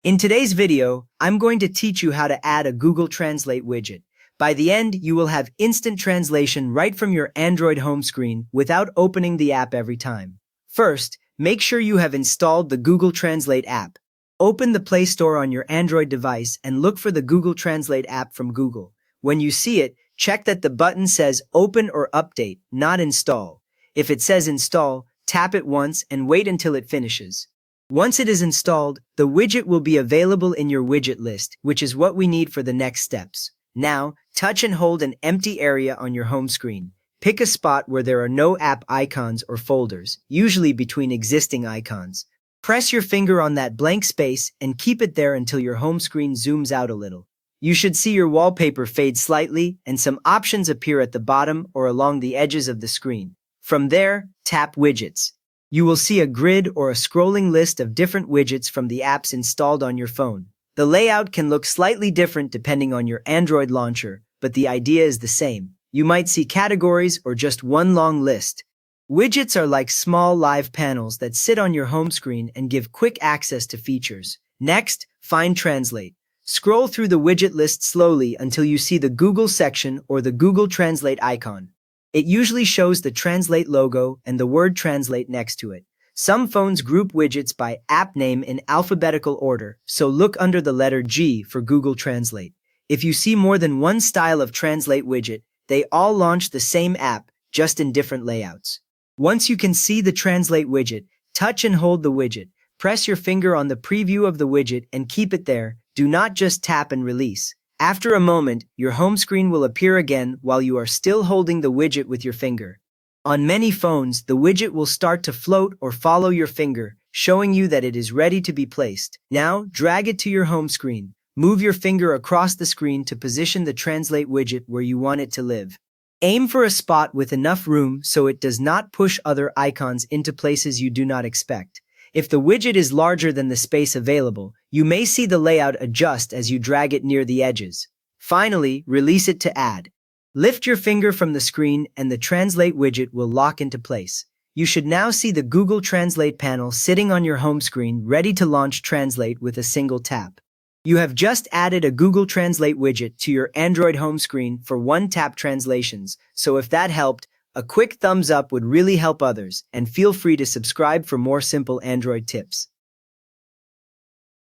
In today's video, I'm going to teach you how to add a Google Translate widget. By the end, you will have instant translation right from your Android home screen without opening the app every time. First, make sure you have installed the Google Translate app. Open the Play Store on your Android device and look for the Google Translate app from Google. When you see it, check that the button says Open or Update, not Install. If it says Install, tap it once and wait until it finishes. Once it is installed, the widget will be available in your widget list, which is what we need for the next steps. Now, touch and hold an empty area on your home screen. Pick a spot where there are no app icons or folders, usually between existing icons. Press your finger on that blank space and keep it there until your home screen zooms out a little. You should see your wallpaper fade slightly and some options appear at the bottom or along the edges of the screen. From there, tap Widgets. You will see a grid or a scrolling list of different widgets from the apps installed on your phone. The layout can look slightly different depending on your Android launcher, but the idea is the same. You might see categories or just one long list. Widgets are like small live panels that sit on your home screen and give quick access to features. Next, find Translate. Scroll through the widget list slowly until you see the Google section or the Google Translate icon. It usually shows the Translate logo and the word Translate next to it. Some phones group widgets by app name in alphabetical order, so look under the letter G for Google Translate. If you see more than one style of Translate widget, they all launch the same app, just in different layouts. Once you can see the Translate widget, touch and hold the widget. Press your finger on the preview of the widget and keep it there. Do not just tap and release. After a moment, your home screen will appear again while you are still holding the widget with your finger. On many phones, the widget will start to float or follow your finger, showing you that it is ready to be placed. Now, drag it to your home screen. Move your finger across the screen to position the Translate widget where you want it to live. Aim for a spot with enough room so it does not push other icons into places you do not expect. If the widget is larger than the space available, you may see the layout adjust as you drag it near the edges. Finally, release it to add. Lift your finger from the screen and the Translate widget will lock into place. You should now see the Google Translate panel sitting on your home screen ready to launch Translate with a single tap. You have just added a Google Translate widget to your Android home screen for one-tap translations, so if that helped, a quick thumbs up would really help others, and feel free to subscribe for more simple Android tips.